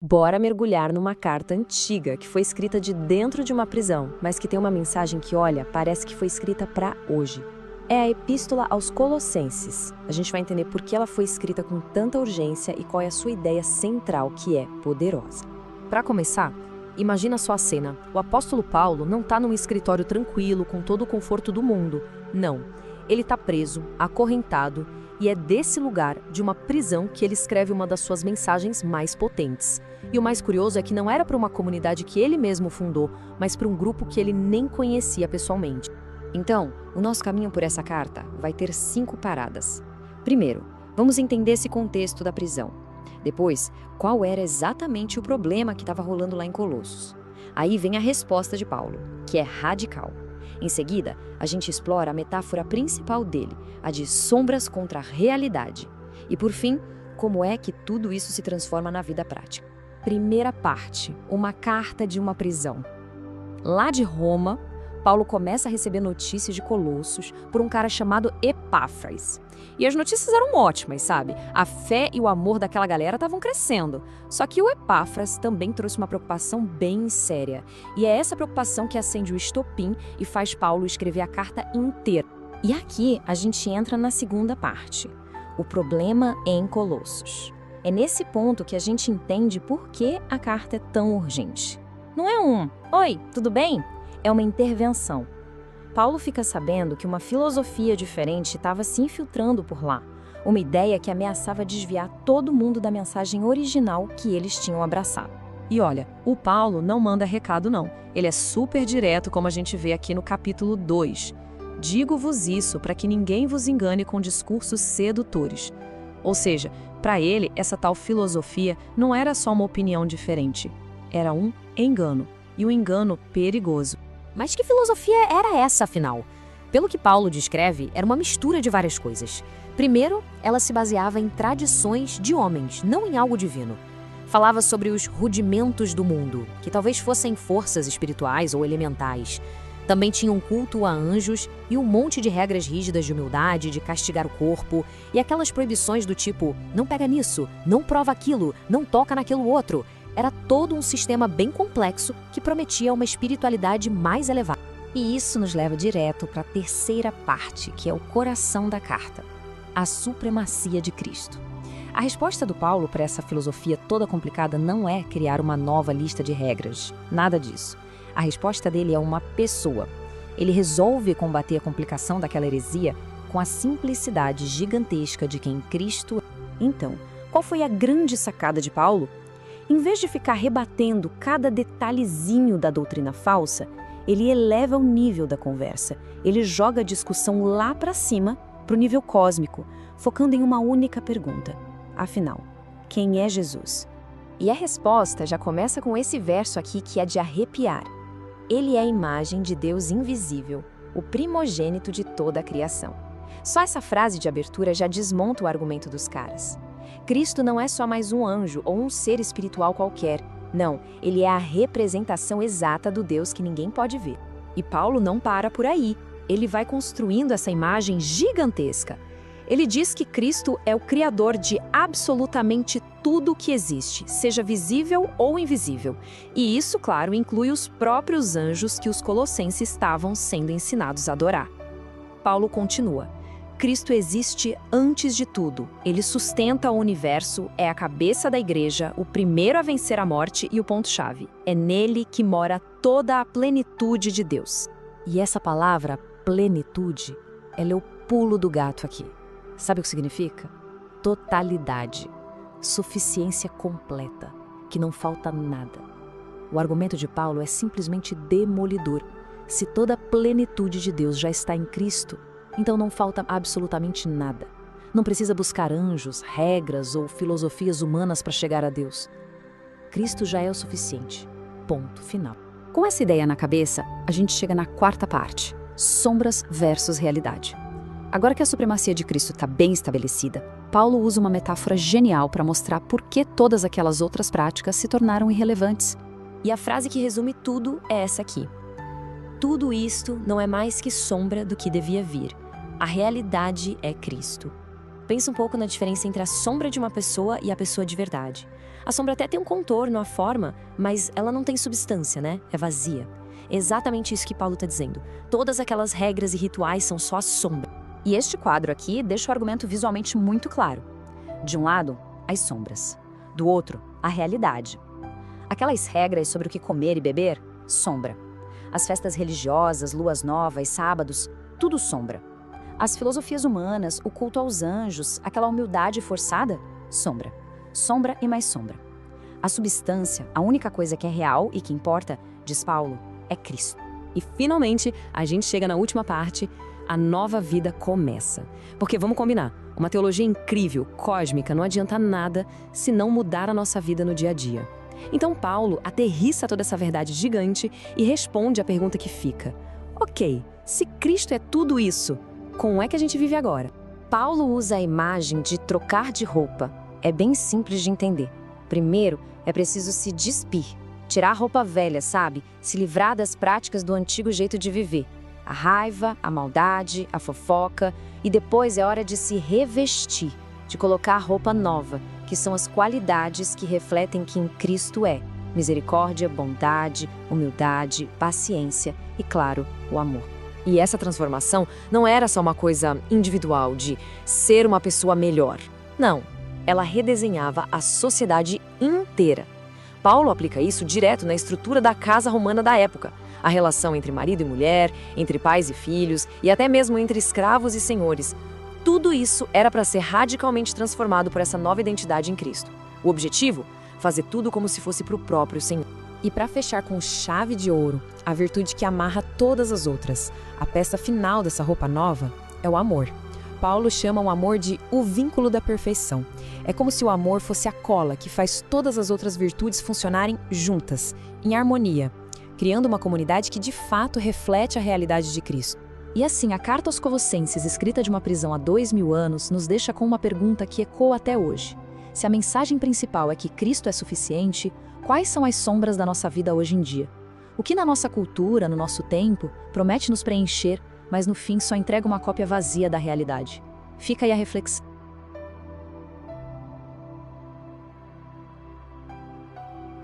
Bora mergulhar numa carta antiga que foi escrita de dentro de uma prisão, mas que tem uma mensagem que, olha, parece que foi escrita para hoje. É a Epístola aos Colossenses. A gente vai entender por que ela foi escrita com tanta urgência e qual é a sua ideia central, que é poderosa. Para começar, imagina só a cena. O apóstolo Paulo não está num escritório tranquilo, com todo o conforto do mundo. Não. Ele está preso, acorrentado, e é desse lugar, de uma prisão, que ele escreve uma das suas mensagens mais potentes. E o mais curioso é que não era para uma comunidade que ele mesmo fundou, mas para um grupo que ele nem conhecia pessoalmente. Então, o nosso caminho por essa carta vai ter 5 paradas. Primeiro, vamos entender esse contexto da prisão. Depois, qual era exatamente o problema que estava rolando lá em Colossos. Aí vem a resposta de Paulo, que é radical. Em seguida, a gente explora a metáfora principal dele, a de sombras contra a realidade. E por fim, como é que tudo isso se transforma na vida prática. Primeira parte, uma carta de uma prisão. Lá de Roma, Paulo começa a receber notícias de Colossos por um cara chamado Epáfras. E as notícias eram ótimas, sabe? A fé e o amor daquela galera estavam crescendo. Só que o Epáfras também trouxe uma preocupação bem séria. E é essa preocupação que acende o estopim e faz Paulo escrever a carta inteira. E aqui a gente entra na segunda parte. O problema em Colossos. É nesse ponto que a gente entende por que a carta é tão urgente. Não é "Oi, tudo bem?" É uma intervenção. Paulo fica sabendo que uma filosofia diferente estava se infiltrando por lá. Uma ideia que ameaçava desviar todo mundo da mensagem original que eles tinham abraçado. E olha, o Paulo não manda recado não. Ele é super direto, como a gente vê aqui no capítulo 2. Digo-vos isso para que ninguém vos engane com discursos sedutores. Ou seja, para ele, essa tal filosofia não era só uma opinião diferente. Era um engano. E um engano perigoso. Mas que filosofia era essa, afinal? Pelo que Paulo descreve, era uma mistura de várias coisas. Primeiro, ela se baseava em tradições de homens, não em algo divino. Falava sobre os rudimentos do mundo, que talvez fossem forças espirituais ou elementais. Também tinha um culto a anjos e um monte de regras rígidas de humildade, de castigar o corpo, e aquelas proibições do tipo, não pega nisso, não prova aquilo, não toca naquilo outro. Era todo um sistema bem complexo que prometia uma espiritualidade mais elevada. E isso nos leva direto para a terceira parte, que é o coração da carta, a supremacia de Cristo. A resposta do Paulo para essa filosofia toda complicada não é criar uma nova lista de regras, nada disso. A resposta dele é uma pessoa. Ele resolve combater a complicação daquela heresia com a simplicidade gigantesca de quem Cristo é. Então, qual foi a grande sacada de Paulo? Em vez de ficar rebatendo cada detalhezinho da doutrina falsa, ele eleva o nível da conversa. Ele joga a discussão lá para cima, para o nível cósmico, focando em uma única pergunta. Afinal, quem é Jesus? E a resposta já começa com esse verso aqui que é de arrepiar. Ele é a imagem de Deus invisível, o primogênito de toda a criação. Só essa frase de abertura já desmonta o argumento dos caras. Cristo não é só mais um anjo ou um ser espiritual qualquer. Não, ele é a representação exata do Deus que ninguém pode ver. E Paulo não para por aí. Ele vai construindo essa imagem gigantesca. Ele diz que Cristo é o criador de absolutamente tudo que existe, seja visível ou invisível. E isso, claro, inclui os próprios anjos que os colossenses estavam sendo ensinados a adorar. Paulo continua. Cristo existe antes de tudo. Ele sustenta o universo, é a cabeça da igreja, o primeiro a vencer a morte e o ponto-chave. É nele que mora toda a plenitude de Deus. E essa palavra, plenitude, ela é o pulo do gato aqui. Sabe o que significa? Totalidade. Suficiência completa, que não falta nada. O argumento de Paulo é simplesmente demolidor. Se toda a plenitude de Deus já está em Cristo, então não falta absolutamente nada. Não precisa buscar anjos, regras ou filosofias humanas para chegar a Deus. Cristo já é o suficiente. Ponto final. Com essa ideia na cabeça, a gente chega na quarta parte, sombras versus realidade. Agora que a supremacia de Cristo está bem estabelecida, Paulo usa uma metáfora genial para mostrar por que todas aquelas outras práticas se tornaram irrelevantes. E a frase que resume tudo é essa aqui. Tudo isto não é mais que sombra do que devia vir. A realidade é Cristo. Pensa um pouco na diferença entre a sombra de uma pessoa e a pessoa de verdade. A sombra até tem um contorno, a forma, mas ela não tem substância, né? É vazia. É exatamente isso que Paulo está dizendo. Todas aquelas regras e rituais são só a sombra. E este quadro aqui deixa o argumento visualmente muito claro. De um lado, as sombras. Do outro, a realidade. Aquelas regras sobre o que comer e beber, sombra. As festas religiosas, luas novas, sábados, tudo sombra. As filosofias humanas, o culto aos anjos, aquela humildade forçada, sombra. Sombra e mais sombra. A substância, a única coisa que é real e que importa, diz Paulo, é Cristo. E finalmente, a gente chega na última parte, a nova vida começa. Porque vamos combinar, uma teologia incrível, cósmica, não adianta nada se não mudar a nossa vida no dia a dia. Então Paulo aterrissa toda essa verdade gigante e responde à pergunta que fica. Ok, se Cristo é tudo isso, como é que a gente vive agora? Paulo usa a imagem de trocar de roupa. É bem simples de entender. Primeiro, é preciso se despir. Tirar a roupa velha, sabe? Se livrar das práticas do antigo jeito de viver. A raiva, a maldade, a fofoca. E depois é hora de se revestir, de colocar a roupa nova, que são as qualidades que refletem quem Cristo é. Misericórdia, bondade, humildade, paciência e, claro, o amor. E essa transformação não era só uma coisa individual de ser uma pessoa melhor. Não, ela redesenhava a sociedade inteira. Paulo aplica isso direto na estrutura da casa romana da época. A relação entre marido e mulher, entre pais e filhos e até mesmo entre escravos e senhores. Tudo isso era para ser radicalmente transformado por essa nova identidade em Cristo. O objetivo? Fazer tudo como se fosse para o próprio Senhor. E para fechar com chave de ouro, a virtude que amarra todas as outras, a peça final dessa roupa nova é o amor. Paulo chama o amor de o vínculo da perfeição. É como se o amor fosse a cola que faz todas as outras virtudes funcionarem juntas, em harmonia, criando uma comunidade que de fato reflete a realidade de Cristo. E assim, a carta aos Colossenses, escrita de uma prisão há 2000 anos, nos deixa com uma pergunta que ecoa até hoje. Se a mensagem principal é que Cristo é suficiente, quais são as sombras da nossa vida hoje em dia? O que na nossa cultura, no nosso tempo, promete nos preencher, mas no fim só entrega uma cópia vazia da realidade? Fica aí a reflexão.